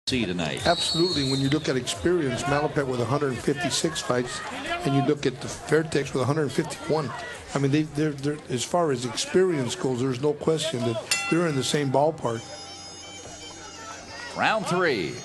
tonight. Absolutely. When you look at experience, Malapet with 156 fights, and you look at the Fairtex with 151. I mean, they're as far as experience goes, there's no question that they're in the same ballpark. Round three.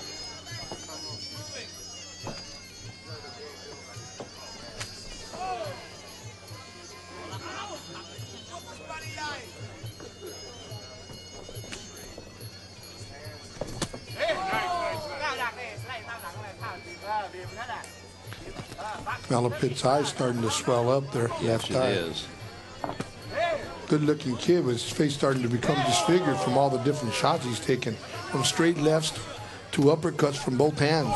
Malapet's eyes starting to swell up there. Yes, it is. Good-looking kid, but his face starting to become disfigured from all the different shots he's taken, from straight lefts to uppercuts from both hands.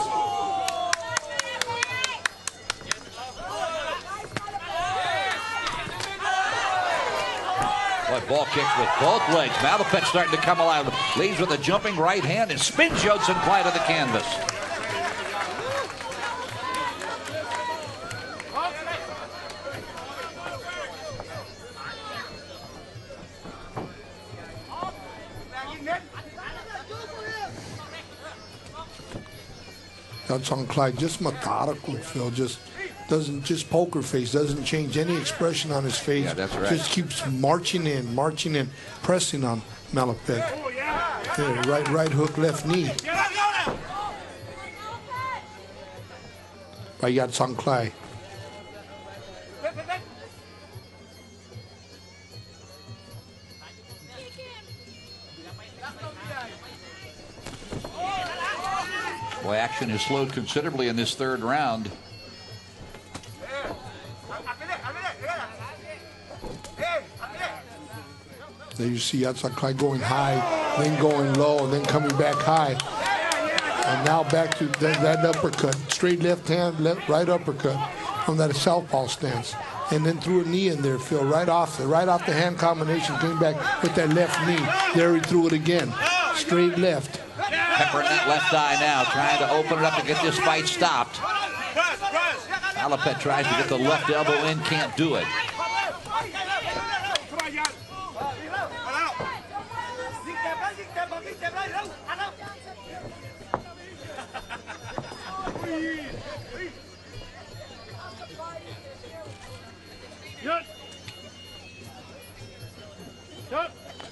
Boy, ball kicks with both legs. Malapet starting to come alive. Leads with a jumping right hand and spins Judson Clay to the canvas. That's on Clyde, just methodical, Phil. Just poker face, doesn't change any expression on his face. Yeah, that's right. Just keeps marching in, pressing on Malapet. Yeah, right hook, left knee. By Yadson Clay. Boy, action has slowed considerably in this third round. There you see Yadson Clay going high, then going low, and then coming back high. And now back to that uppercut. Straight left hand, right uppercut from that southpaw stance. And then threw a knee in there, Phil, right off the hand combination, came back with that left knee. There he threw it again. Straight left. Peppering that left eye now, trying to open it up to get this fight stopped. Malapet tries to get the left elbow in, can't do it.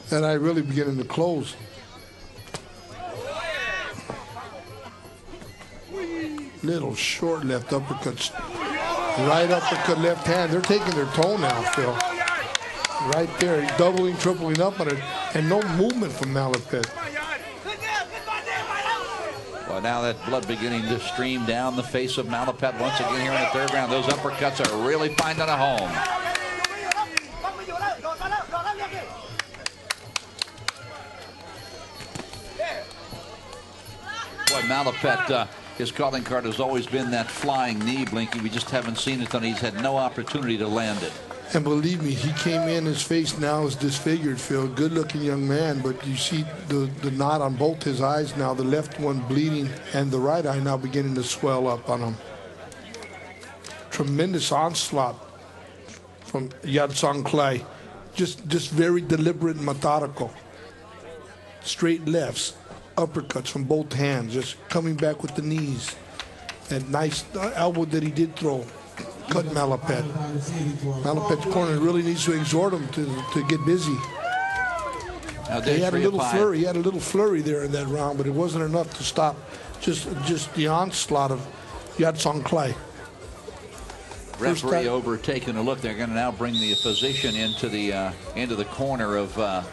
That eye really beginning to close. Little short left uppercut. Right uppercut left hand. They're taking their toe now, Phil. Right there. He's doubling, tripling up on it. And no movement from Malapet. Well, now that blood beginning to stream down the face of Malapet once again here in the third round. Those uppercuts are really finding a home. Boy, Malapet, his calling card has always been that flying knee, Blinky. We just haven't seen it, and he's had no opportunity to land it. And believe me, he came in, his face now is disfigured, Phil. Good-looking young man, but you see the knot on both his eyes now, the left one bleeding, and the right eye now beginning to swell up on him. Tremendous onslaught from Yadson Clay. Just very deliberate and methodical. Straight lefts. Uppercuts from both hands, just coming back with the knees. That nice elbow that he did throw, cut Malapet. Malapet's corner really needs to exhort him to get busy. He had a little flurry. He had a little flurry there in that round, but it wasn't enough to stop just the onslaught of Yadson Clay. Referee over taking a look. They're going to now bring the physician into the corner of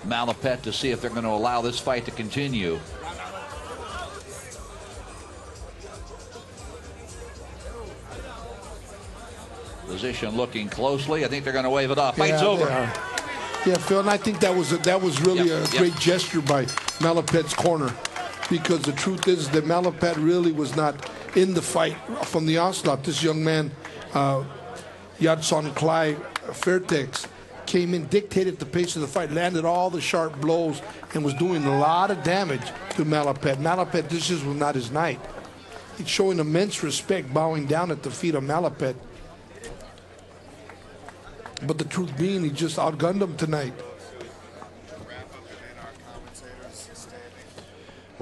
Malapet to see if they're going to allow this fight to continue. Physician looking closely. I think they're going to wave it off. Fight's over. Yeah, Phil, and I think that was really a great gesture by Malapet's corner, because the truth is that Malapet really was not in the fight from the onslaught. This young man, Yadson Clay Fairtex, came in, dictated the pace of the fight, landed all the sharp blows, and was doing a lot of damage to Malapet. Malapet, this just was not his night. He's showing immense respect, bowing down at the feet of Malapet. But the truth being, he just outgunned him tonight.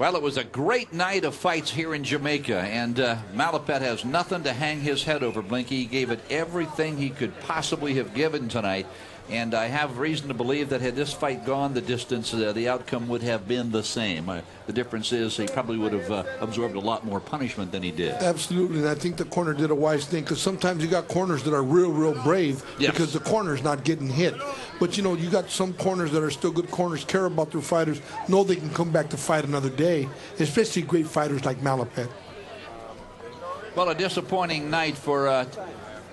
Well, it was a great night of fights here in Jamaica, and Malapet has nothing to hang his head over, Blinky. He gave it everything he could possibly have given tonight, and I have reason to believe that had this fight gone the distance, the outcome would have been the same. The difference is he probably would have absorbed a lot more punishment than he did. Absolutely, and I think the corner did a wise thing, because sometimes you got corners that are real brave because the corner's not getting hit. But, you know, you got some corners that are still good corners, care about their fighters, know they can come back to fight another day, especially great fighters like Malapet. Well, a disappointing night for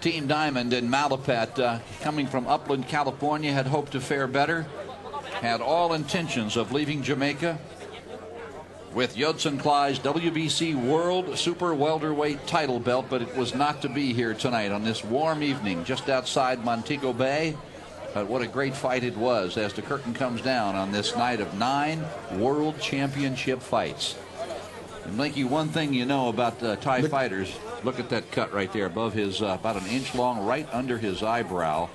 Team Diamond and Malapet, coming from Upland, California, had hoped to fare better, had all intentions of leaving Jamaica with Judson Clyde's WBC World Super Welterweight title belt, but it was not to be here tonight on this warm evening just outside Montego Bay. But what a great fight it was as the curtain comes down on this night of 9 World Championship fights. And Blinky, one thing you know about Thai fighters, look at that cut right there above his, about an inch long, right under his eyebrow.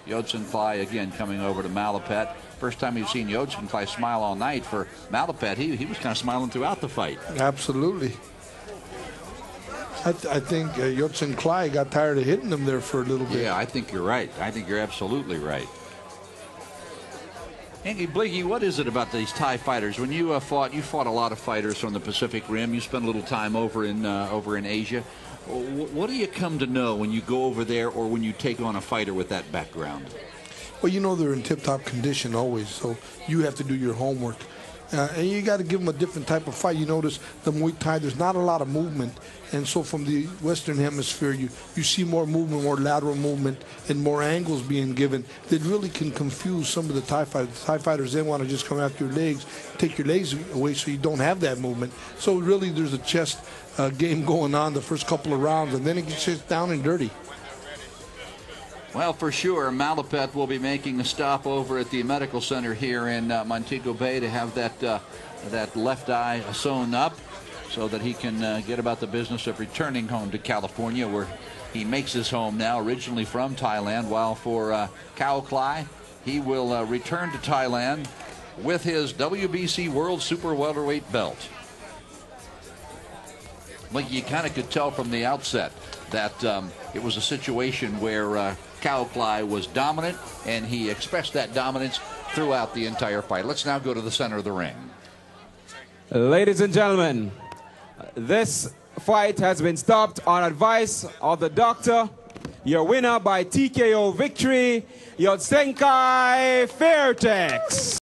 Judson Clyde again coming over to Malapet. First time you've seen Judson Clyde smile all night. For Malapet, he was kind of smiling throughout the fight. Absolutely. I think Judson Clyde got tired of hitting him there for a little bit. Yeah, I think you're right. I think you're absolutely right. Andy Blinky, what is it about these Thai fighters? When you fought a lot of fighters from the Pacific Rim. You spent a little time over in Asia. What do you come to know when you go over there or when you take on a fighter with that background? Well, you know they're in tip-top condition always, so you have to do your homework. And you got to give them a different type of fight. You notice the Muay Thai, there's not a lot of movement. And so from the Western Hemisphere, you see more movement, more lateral movement, and more angles being given that really can confuse some of the Thai fighters. The Thai fighters then want to just come after your legs, take your legs away so you don't have that movement. So really there's a chest game going on the first couple of rounds, and then it gets just down and dirty. Well, for sure, Malapet will be making a stop over at the medical center here in Montego Bay to have that left eye sewn up so that he can get about the business of returning home to California, where he makes his home now, originally from Thailand, while for Kao Klai, he will return to Thailand with his WBC World Super Welterweight belt. Like you kind of could tell from the outset that it was a situation where Kao Klai was dominant, and he expressed that dominance throughout the entire fight. Let's now go to the center of the ring. Ladies and gentlemen, this fight has been stopped on advice of the doctor. Your winner by TKO victory, Yotsenkai Fairtex.